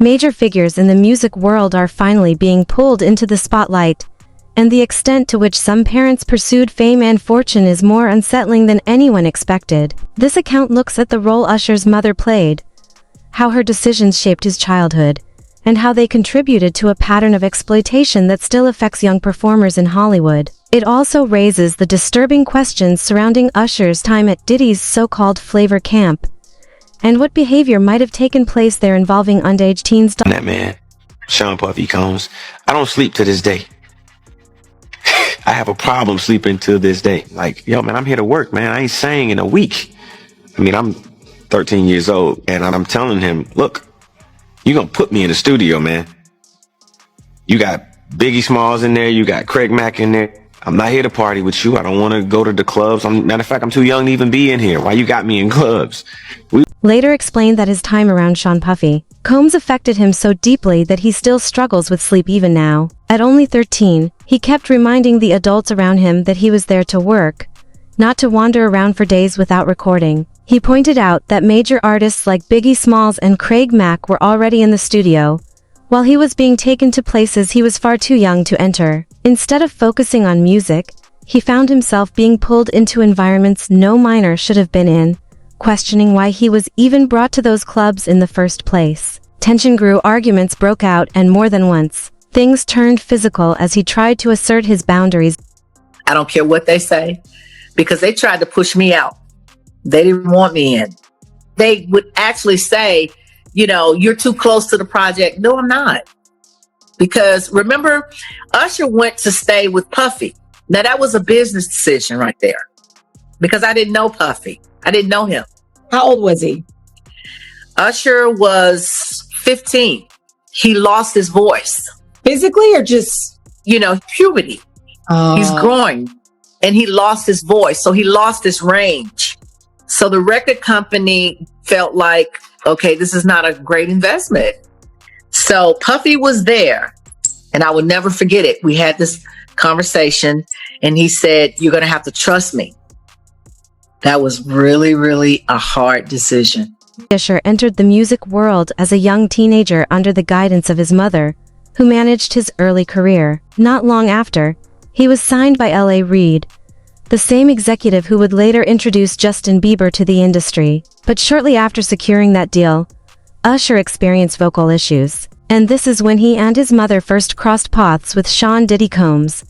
Major figures in the music world are finally being pulled into the spotlight, and the extent to which some parents pursued fame and fortune is more unsettling than anyone expected. This account looks at the role Usher's mother played, how her decisions shaped his childhood, and how they contributed to a pattern of exploitation that still affects young performers in Hollywood. It also raises the disturbing questions surrounding Usher's time at Diddy's so-called flavor camp, and what behavior might have taken place there involving underage teens. That man, Sean Puffy Combs, I don't sleep to this day. I have a problem sleeping to this day. Like, yo, man, I'm here to work, man. I ain't sang in a week. I mean, I'm 13 years old, and I'm telling him, look, you're going to put me in the studio, man. You got Biggie Smalls in there. You got Craig Mack in there. I'm not here to party with you. I don't want to go to the clubs. Matter of fact, I'm too young to even be in here. Why you got me in clubs? Later explained that his time around Sean Puffy Combs affected him so deeply that he still struggles with sleep even now. At only 13, he kept reminding the adults around him that he was there to work, not to wander around for days without recording. He pointed out that major artists like Biggie Smalls and Craig Mack were already in the studio, while he was being taken to places he was far too young to enter. Instead of focusing on music, he found himself being pulled into environments no minor should have been in, questioning why he was even brought to those clubs in the first place. Tension grew, arguments broke out, and more than once, things turned physical as he tried to assert his boundaries. I don't care what they say, because they tried to push me out. They didn't want me in. They would actually say, you know, you're too close to the project. No, I'm not. Because remember, Usher went to stay with Puffy. Now that was a business decision right there, because I didn't know Puffy. I didn't know him. How old was he? Usher was 15. He lost his voice. Physically or just? You know, puberty. He's growing and he lost his voice. So he lost his range. So the record company felt like, okay, this is not a great investment. So Puffy was there, and I will never forget it. We had this conversation and he said, you're going to have to trust me. That was really, really a hard decision. Usher entered the music world as a young teenager under the guidance of his mother, who managed his early career. Not long after, he was signed by L.A. Reid, the same executive who would later introduce Justin Bieber to the industry. But shortly after securing that deal, Usher experienced vocal issues, and this is when he and his mother first crossed paths with Sean Diddy Combs.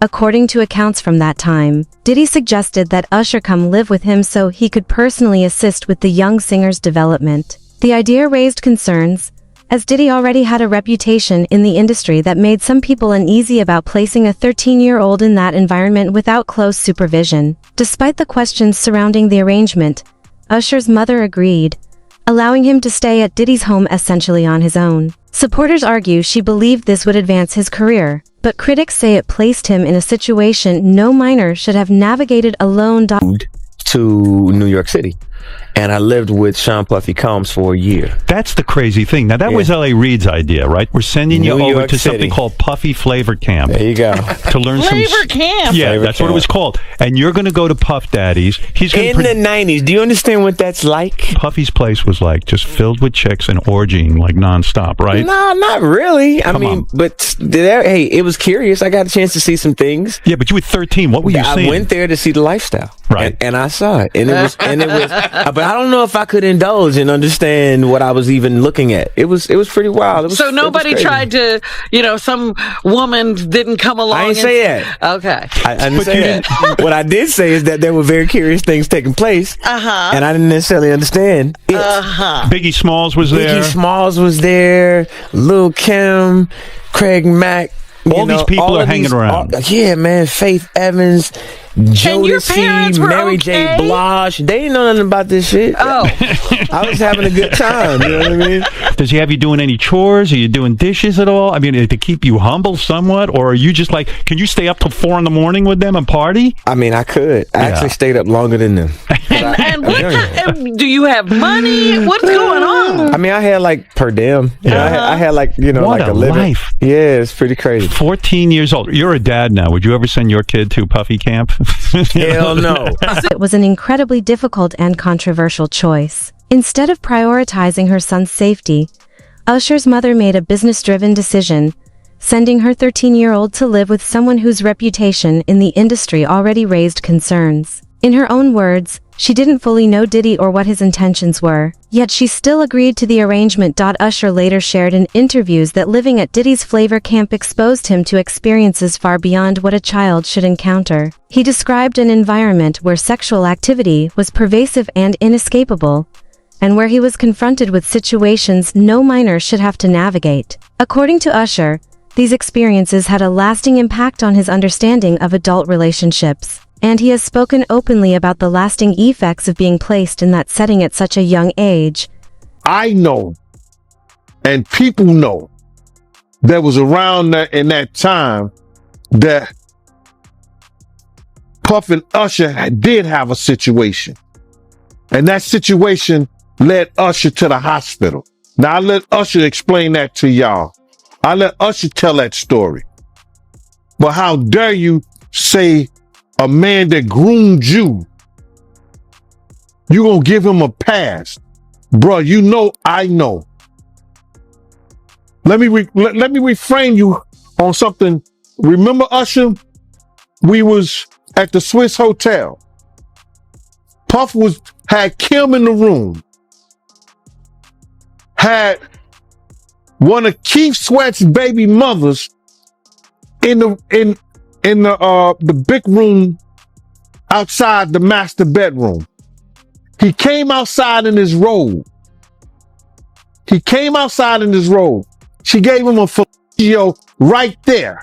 According to accounts from that time, Diddy suggested that Usher come live with him so he could personally assist with the young singer's development. The idea raised concerns, as Diddy already had a reputation in the industry that made some people uneasy about placing a 13-year-old in that environment without close supervision. Despite the questions surrounding the arrangement, Usher's mother agreed, allowing him to stay at Diddy's home essentially on his own. Supporters argue she believed this would advance his career, but critics say it placed him in a situation no minor should have navigated alone. To New York City, and I lived with Sean Puffy Combs for a year. That's the crazy thing. Now, that was L.A. Reid's idea, right? We're sending you over to something called Puffy Flavor Camp. There you go. To learn Flavor Camp. Yeah, that's what it was called. And you're going to go to Puff Daddy's. He's in the 90s. Do you understand what that's like? Puffy's place was like just filled with chicks and orgying like nonstop, right? No, not really. I mean, but hey, it was curious. I got a chance to see some things. Yeah, but you were 13. What were you seeing? I went there to see the lifestyle. Right. And I saw it. And it was, but I don't know if I could indulge and understand what I was even looking at. It was pretty wild. So nobody tried to, some woman didn't come along. I didn't say that. Okay. I didn't say that. What I did say is that there were very curious things taking place. And I didn't necessarily understand it. Biggie Smalls was there. Biggie Smalls was there. Lil' Kim, Craig Mack. All these people are hanging around. Yeah, man. Faith Evans, Jodeci, Mary J. Blige. They didn't know nothing about this shit. Oh. I was having a good time. You know what I mean? Does he have you doing any chores? Are you doing dishes at all? I mean, to keep you humble somewhat? Or are you just like, can you stay up till 4 a.m. with them and party? I mean, I could. I actually stayed up longer than them. And do you have money? What's going on? I mean, I had like per diem. I had like, what like a living. Life. Yeah, it's pretty crazy. 14 years old. You're a dad now. Would you ever send your kid to Puffy Camp? Hell no. It was an incredibly difficult and controversial choice. Instead of prioritizing her son's safety, Usher's mother made a business-driven decision, sending her 13-year-old to live with someone whose reputation in the industry already raised concerns. In her own words, she didn't fully know Diddy or what his intentions were, yet she still agreed to the arrangement. Usher later shared in interviews that living at Diddy's flavor camp exposed him to experiences far beyond what a child should encounter. He described an environment where sexual activity was pervasive and inescapable, and where he was confronted with situations no minor should have to navigate. According to Usher, these experiences had a lasting impact on his understanding of adult relationships, and he has spoken openly about the lasting effects of being placed in that setting at such a young age. I know, and people know, that was around that in that time that Puff and Usher did have a situation. And that situation led Usher to the hospital. Now I let Usher explain that to y'all. I let Usher tell that story. But how dare you say a man that groomed you, you gonna give him a pass? Bruh, you know I know. Let me reframe you on something. Remember Usher? We was at the Swiss Hotel. Puff had Kim in the room. Had one of Keith Sweat's baby mothers in the big room outside the master bedroom. He came outside in his robe. She gave him a fellatio right there.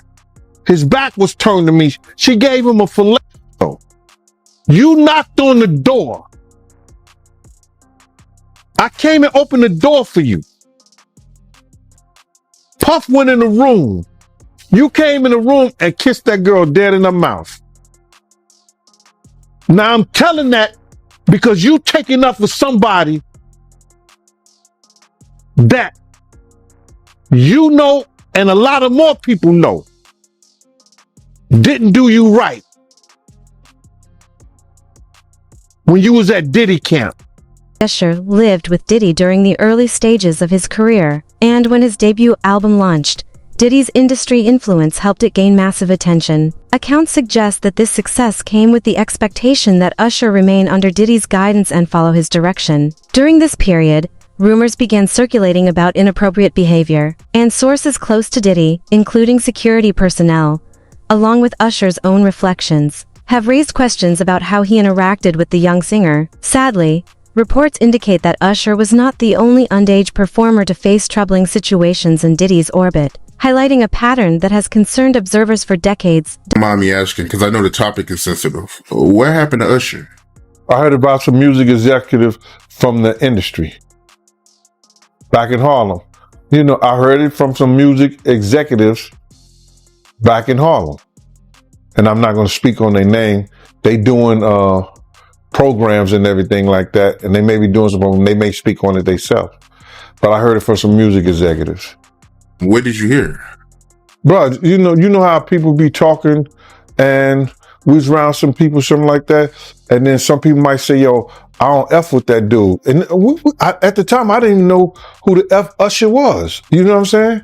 His back was turned to me. She gave him a fellatio. You knocked on the door. I came and opened the door for you. Puff went in the room. You came in the room and kissed that girl dead in her mouth. Now I'm telling that because you taking up for somebody that you know and a lot of more people know didn't do you right when you was at Diddy camp. Usher lived with Diddy during the early stages of his career, and when his debut album launched, Diddy's industry influence helped it gain massive attention. Accounts suggest that this success came with the expectation that Usher remain under Diddy's guidance and follow his direction. During this period, rumors began circulating about inappropriate behavior, and sources close to Diddy, including security personnel, along with Usher's own reflections, have raised questions about how he interacted with the young singer. Sadly, reports indicate that Usher was not the only underage performer to face troubling situations in Diddy's orbit, highlighting a pattern that has concerned observers for decades. Don't mind me asking, because I know the topic is sensitive. What happened to Usher? I heard about some music executive from the industry back in Harlem. You know, I heard it from some music executives back in Harlem. And I'm not going to speak on their name. They doing programs and everything like that. And they may be doing something. They may speak on it themselves. But I heard it from some music executives. What did you hear? Bro, you know how people be talking and we was around some people, something like that. And then some people might say, yo, I don't F with that dude. And at the time, I didn't even know who the F Usher was. You know what I'm saying?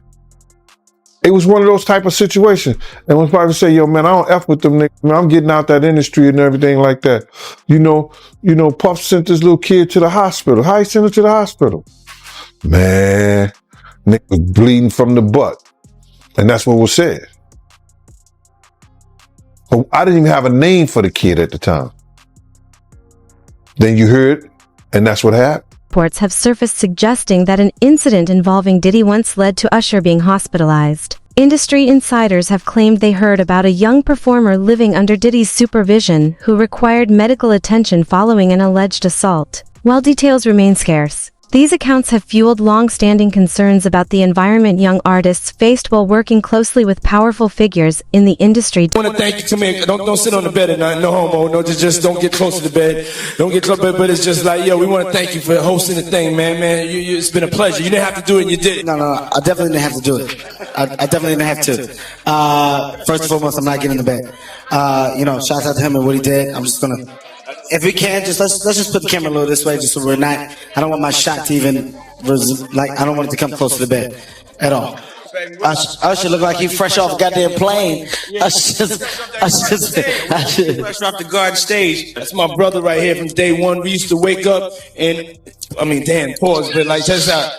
It was one of those type of situations. And when people say, yo, man, I don't F with them niggas. Man, I'm getting out that industry and everything like that. You know, Puff sent this little kid to the hospital. How he sent her to the hospital? Man, nigga was bleeding from the butt. And that's what was said. But I didn't even have a name for the kid at the time. Then you heard, and that's what happened. Reports have surfaced suggesting that an incident involving Diddy once led to Usher being hospitalized. Industry insiders have claimed they heard about a young performer living under Diddy's supervision who required medical attention following an alleged assault. While details remain scarce, these accounts have fueled long-standing concerns about the environment young artists faced while working closely with powerful figures in the industry. I want to thank you. Come here. Don't sit on the bed at night. No homo. No, just don't get close to the bed. Don't get close. But it's just like, yo, we want to thank you for hosting the thing, man. It's been a pleasure. You didn't have to do it, and you did it. No. I definitely didn't have to do it. I definitely didn't have to. First and foremost, I'm not getting in the bed. Shouts out to him and what he did. I'm just gonna if we can, let's just put the camera a little this way, just so we're not. I don't want my shot to even I don't want it to come close to the bed at all. Usher look like he fresh off a goddamn plane. Fresh off the garden stage. That's my brother right here from day one. We used to wake up and, damn, pause, but like, check this out.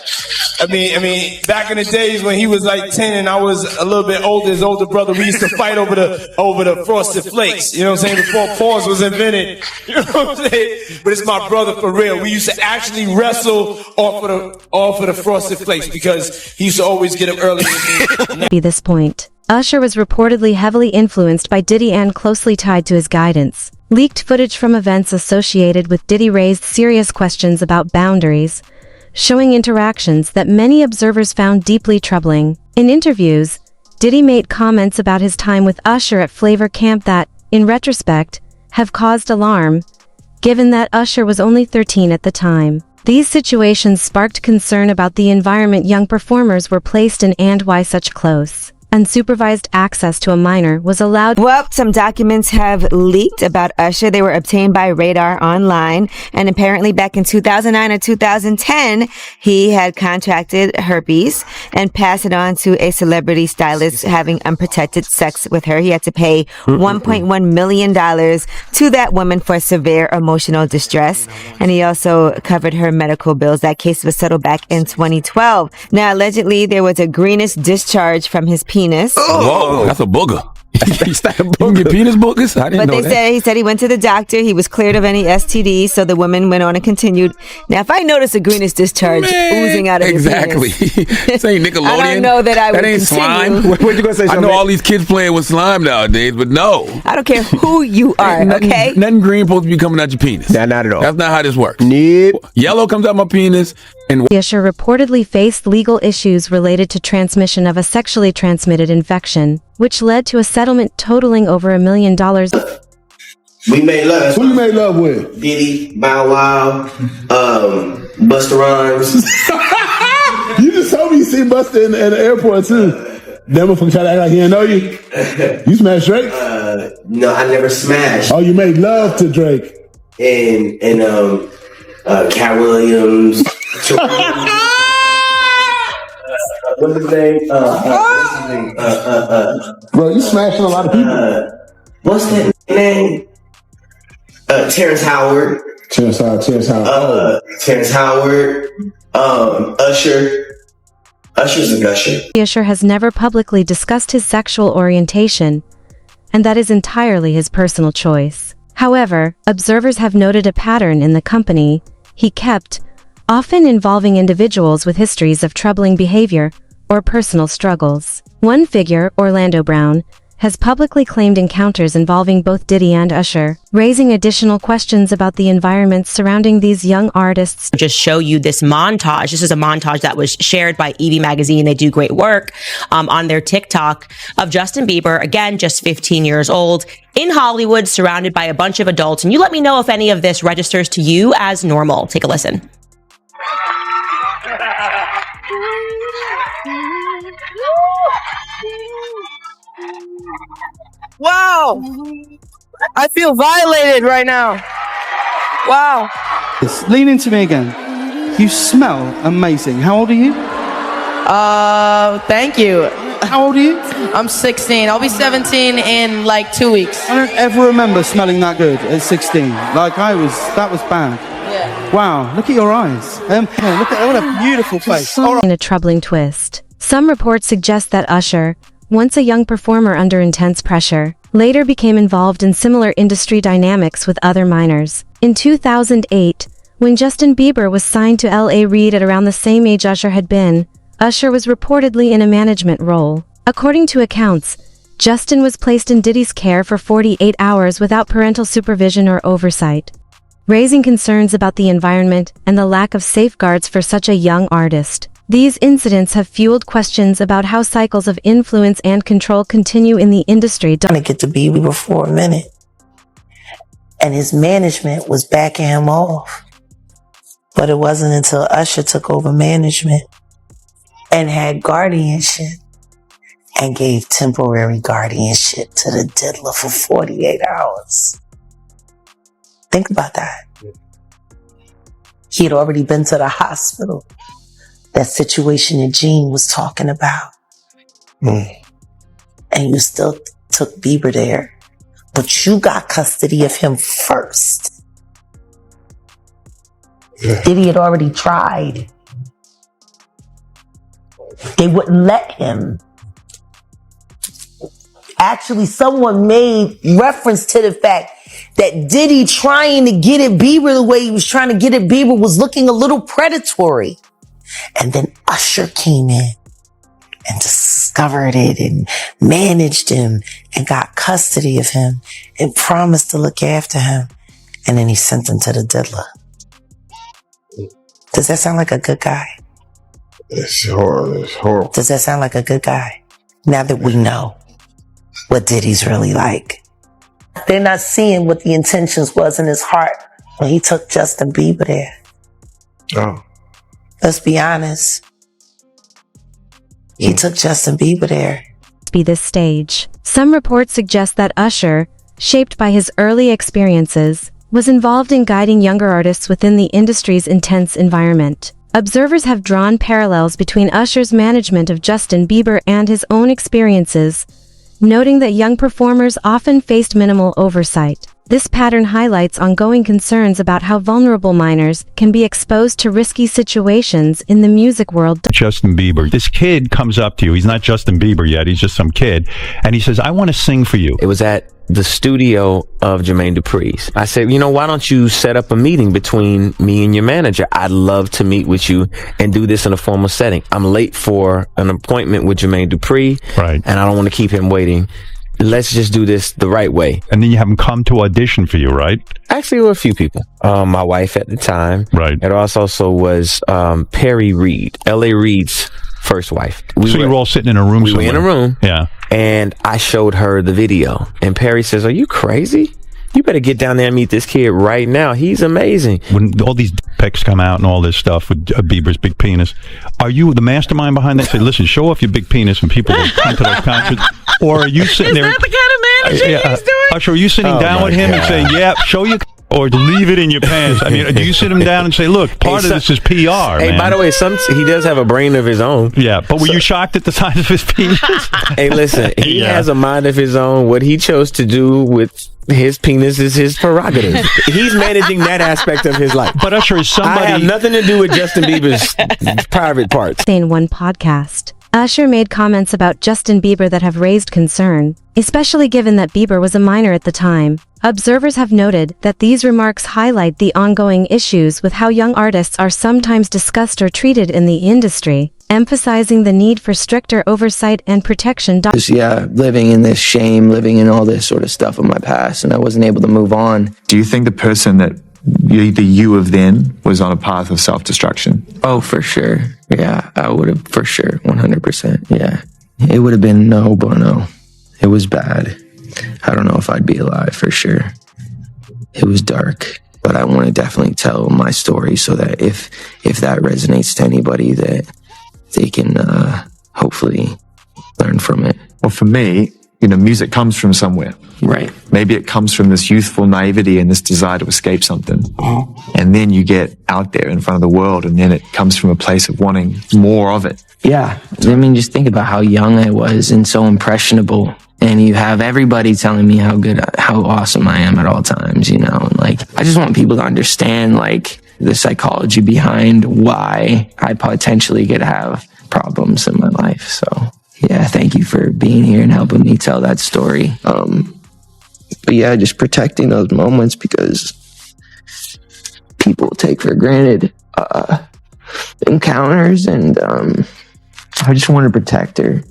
Back in the days when he was like 10 and I was a little bit older, his older brother, we used to fight over the Frosted Flakes. You know what I'm saying? Before pause was invented. You know what I'm saying? But it's my brother for real. We used to actually wrestle off of the Frosted Flakes because he used to always get up early. At this point, Usher was reportedly heavily influenced by Diddy and closely tied to his guidance. Leaked footage from events associated with Diddy raised serious questions about boundaries, showing interactions that many observers found deeply troubling. In interviews, Diddy made comments about his time with Usher at Flavor Camp that, in retrospect, have caused alarm, given that Usher was only 13 at the time. These situations sparked concern about the environment young performers were placed in and why such close, unsupervised access to a minor was allowed. Well, some documents have leaked about Usher. They were obtained by Radar Online, and apparently back in 2009 or 2010, he had contracted herpes and passed it on to a celebrity stylist having unprotected sex with her. He had to pay $1.1 million to that woman for severe emotional distress, and he also covered her medical bills. That case was settled back in 2012. Now, allegedly, there was a greenish discharge from his penis. Whoa, that's a booger. You can get penis boogers? I didn't know that. He said he went to the doctor. He was cleared of any STDs, so the woman went on and continued. Now, if I notice a greenish discharge oozing out of your penis. This ain't Nickelodeon. I don't know that I would That ain't continue. slime. What you gonna say? I know all these kids playing with slime nowadays, but no. I don't care who you are, okay? Nothing green supposed to be coming out your penis. Nah, not at all. That's not how this works. Yellow comes out my penis. And Usher reportedly faced legal issues related to transmission of a sexually transmitted infection, which led to a settlement totaling over $1 million. We made love. Who you made love with? Diddy, Bow Wow, Busta Rhymes. You just told me you see Busta in the airport too. That motherfucker try to act like he didn't know you. You smashed Drake? No, I never smashed. Oh, you made love to Drake. And Cat Williams. What's his name? Bro, you smashing a lot of people. What's that name? Terrence Howard. Terrence Howard. Usher. Usher's a gusher. Usher has never publicly discussed his sexual orientation, and that is entirely his personal choice. However, observers have noted a pattern in the company he kept, often involving individuals with histories of troubling behavior or personal struggles. One figure, Orlando Brown, has publicly claimed encounters involving both Diddy and Usher, raising additional questions about the environment surrounding these young artists. Just show you this montage. This is a montage that was shared by Evie Magazine. They do great work on their TikTok of Justin Bieber, again, just 15 years old, in Hollywood, surrounded by a bunch of adults. And you let me know if any of this registers to you as normal. Take a listen. Wow. I feel violated right now. Wow. Lean into me again. You smell amazing. How old are you? Thank you. How old are you? I'm 16. I'll be 17 in like 2 weeks. I don't ever remember smelling that good at 16. That was bad. Yeah. Wow, look at your eyes. Look at what a beautiful face. In a troubling twist, some reports suggest that Usher, once a young performer under intense pressure, later became involved in similar industry dynamics with other minors. In 2008, when Justin Bieber was signed to L.A. Reid at around the same age Usher had been, Usher was reportedly in a management role. According to accounts, Justin was placed in Diddy's care for 48 hours without parental supervision or oversight, raising concerns about the environment and the lack of safeguards for such a young artist. These incidents have fueled questions about how cycles of influence and control continue in the industry. Trying to get to Bieber for a minute, and his management was backing him off. But it wasn't until Usher took over management and had guardianship and gave temporary guardianship to the diddler for 48 hours. Think about that. He had already been to the hospital. That situation that Gene was talking about. And you still took Bieber there. But you got custody of him first. Diddy had already tried. They wouldn't let him. Actually, someone made reference to the fact that Diddy trying to get at Bieber the way he was trying to get at Bieber was looking a little predatory. And then Usher came in and discovered it and managed him and got custody of him and promised to look after him. And then he sent him to the diddler. Does that sound like a good guy? It's horrible. Does that sound like a good guy? Now that we know what Diddy's really like. They're not seeing what the intentions was in his heart when he took Justin Bieber there. Oh. Let's be honest. He took Justin Bieber there. Be this stage. Some reports suggest that Usher, shaped by his early experiences, was involved in guiding younger artists within the industry's intense environment. Observers have drawn parallels between Usher's management of Justin Bieber and his own experiences, noting that young performers often faced minimal oversight. This pattern highlights ongoing concerns about how vulnerable minors can be exposed to risky situations in the music world. Justin Bieber. This kid comes up to you. He's not Justin Bieber yet. He's just some kid. And he says, I want to sing for you. It was at the studio of Jermaine Dupri's. I said, why don't you set up a meeting between me and your manager? I'd love to meet with you and do this in a formal setting. I'm late for an appointment with Jermaine Dupri. Right. And I don't want to keep him waiting. Let's just do this the right way. And then you have him come to audition for you, right? Actually, there were a few people. My wife at the time. Right. It also was Perry Reed, L.A. Reid's first wife. So you were all sitting in a room somewhere. We were in a room. Yeah. And I showed her the video. And Perry says, are you crazy? You better get down there and meet this kid right now. He's amazing. When all these pics come out and all this stuff with Bieber's big penis, are you the mastermind behind that? Say, listen, show off your big penis and people will come to those concerts. Or are you sitting there? Is that the kind of managing he's doing? Usher, are you sitting down with him and saying, yeah, show you, or leave it in your pants? I mean, do you sit him down and say, look, part of this is PR, man. By the way, he does have a brain of his own. Yeah, but were you shocked at the size of his penis? Hey, listen, he has a mind of his own. What he chose to do with his penis is his prerogative. He's managing that aspect of his life. But Usher is somebody... I have nothing to do with Justin Bieber's private parts. In one podcast, Usher made comments about Justin Bieber that have raised concern, especially given that Bieber was a minor at the time. Observers have noted that these remarks highlight the ongoing issues with how young artists are sometimes discussed or treated in the industry, emphasizing the need for stricter oversight and protection. Living in this shame, living in all this sort of stuff of my past, and I wasn't able to move on. Do you think the person that the you of then was on a path of self-destruction? Oh, for sure. Yeah, I would have, for sure, 100%. Yeah. It would have been no bueno. It was bad. I don't know if I'd be alive, for sure. It was dark, but I want to definitely tell my story so that if that resonates to anybody, that they can hopefully learn from it. Well, for me, music comes from somewhere. Right. Maybe it comes from this youthful naivety and this desire to escape something. And then you get out there in front of the world, and then it comes from a place of wanting more of it. Yeah. I mean, just think about how young I was and so impressionable. And you have everybody telling me how awesome I am at all times, and I just want people to understand, the psychology behind why I potentially could have problems in my life. So, yeah, thank you for being here and helping me tell that story. But yeah, just protecting those moments, because people take for granted encounters, and I just want to protect her,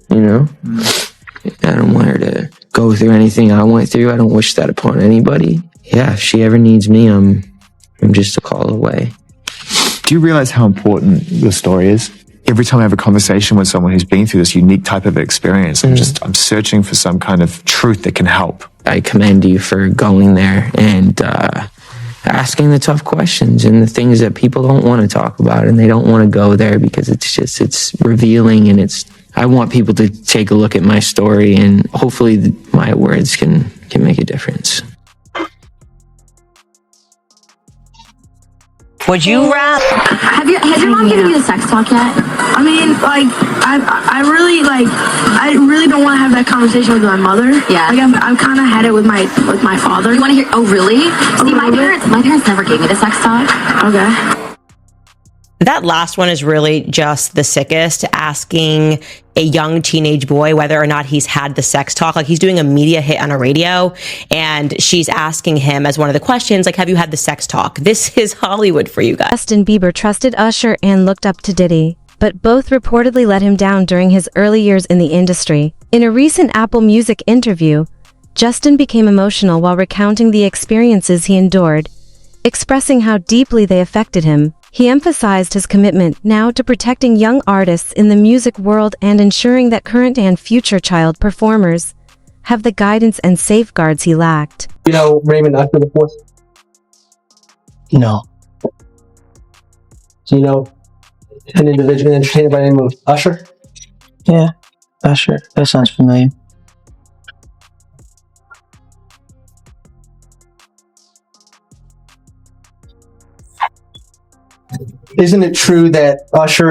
I don't want her to go through anything I went through. I don't wish that upon anybody. Yeah, if she ever needs me, I'm just a call away. Do you realize how important your story is? Every time I have a conversation with someone who's been through this unique type of experience, I'm searching for some kind of truth that can help. I commend you for going there and asking the tough questions and the things that people don't want to talk about, and they don't want to go there because it's revealing, and I want people to take a look at my story, and hopefully my words can make a difference. Would you rap? Has your mom given you the sex talk yet? I mean, like, I really don't want to have that conversation with my mother. Yeah. Like, I've kind of had it with my father. You want to hear? Oh, really? See, my parents never gave me the sex talk. Okay. That last one is really just the sickest, asking a young teenage boy whether or not he's had the sex talk. Like, he's doing a media hit on a radio, and she's asking him as one of the questions, like, have you had the sex talk? This is Hollywood for you guys. Justin Bieber trusted Usher and looked up to Diddy, but both reportedly let him down during his early years in the industry. In a recent Apple Music interview, Justin became emotional while recounting the experiences he endured, expressing how deeply they affected him. He emphasized his commitment now to protecting young artists in the music world and ensuring that current and future child performers have the guidance and safeguards he lacked. You know Raymond Usher the Fourth? No. Do you know an individual entertainer by the name of Usher? Yeah, Usher. That sounds familiar. Isn't it true that Usher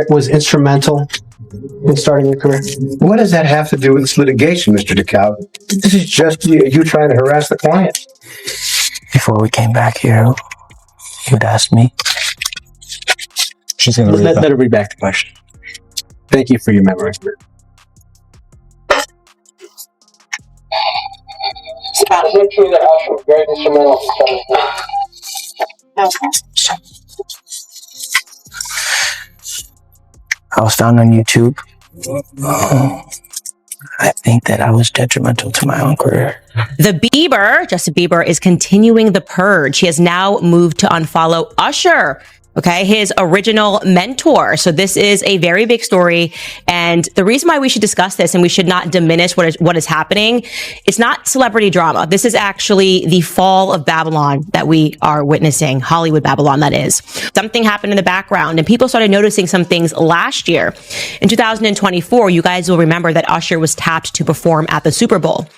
was instrumental in starting your career? What does that have to do with this litigation, Mr. DeKalb? This is just you trying to harass the client. Before we came back here, you would ask me. She's going to let her read back the question. Thank you for your memory. Is it true that Usher was very instrumental in I was found on YouTube. I think that I was detrimental to my own career. Justin Bieber, is continuing the purge. He has now moved to unfollow Usher, okay, his original mentor. So this is a very big story. And the reason why we should discuss this and we should not diminish what is happening, it's not celebrity drama. This is actually the fall of Babylon that we are witnessing, Hollywood Babylon, that is. Something happened in the background and people started noticing some things last year. In 2024, you guys will remember that Usher was tapped to perform at the Super Bowl.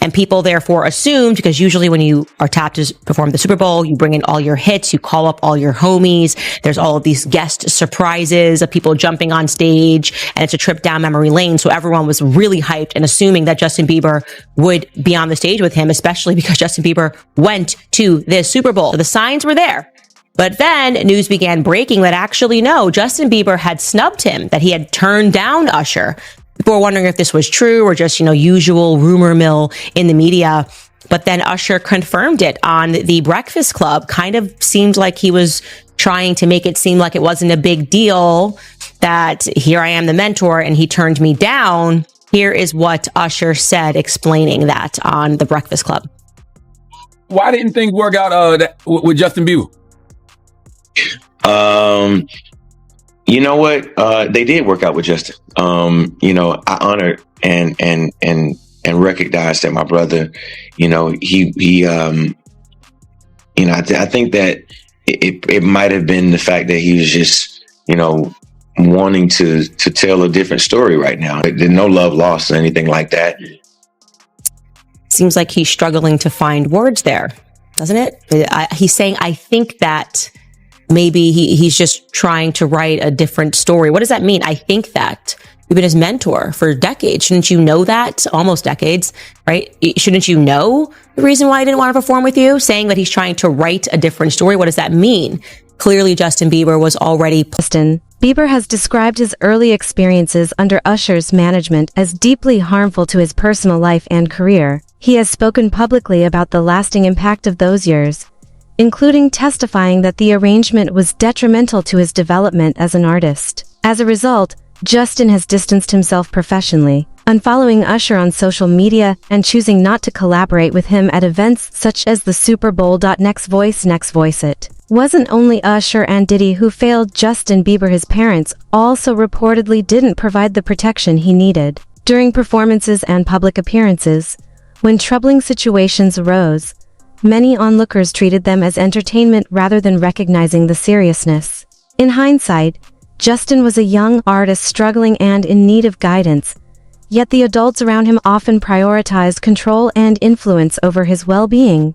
And people therefore assumed, because usually when you are tapped to perform the Super Bowl, you bring in all your hits, you call up all your homies. There's all of these guest surprises of people jumping on stage, and it's a trip down memory lane. So everyone was really hyped and assuming that Justin Bieber would be on the stage with him, especially because Justin Bieber went to this Super Bowl. So the signs were there. But then news began breaking that actually, no, Justin Bieber had snubbed him, that he had turned down Usher. People were wondering if this was true or just, usual rumor mill in the media. But then Usher confirmed it on the Breakfast Club. Kind of seemed like he was trying to make it seem like it wasn't a big deal, that here I am the mentor and he turned me down. Here is what Usher said explaining that on the Breakfast Club. Why didn't things work out with Justin Bieber? You know what? They did work out with Justin. I honored and recognized that my brother, I think that it might have been the fact that he was just, wanting to tell a different story right now. There's no love lost or anything like that. Seems like he's struggling to find words there, doesn't it? He's saying, I think that maybe he's just trying to write a different story. What does that mean? I think that. You've been his mentor for decades. Shouldn't you know that? Almost decades, right? Shouldn't you know the reason why I didn't want to perform with you? Saying that he's trying to write a different story. What does that mean? Clearly, Justin Bieber was already... Bieber has described his early experiences under Usher's management as deeply harmful to his personal life and career. He has spoken publicly about the lasting impact of those years, including testifying that the arrangement was detrimental to his development as an artist. As a result, Justin has distanced himself professionally, unfollowing Usher on social media and choosing not to collaborate with him at events such as the Super Bowl. Next Voice It. Wasn't only Usher and Diddy who failed Justin Bieber. His parents also reportedly didn't provide the protection he needed. During performances and public appearances, when troubling situations arose, many onlookers treated them as entertainment rather than recognizing the seriousness. In hindsight, Justin was a young artist struggling and in need of guidance, yet the adults around him often prioritized control and influence over his well-being.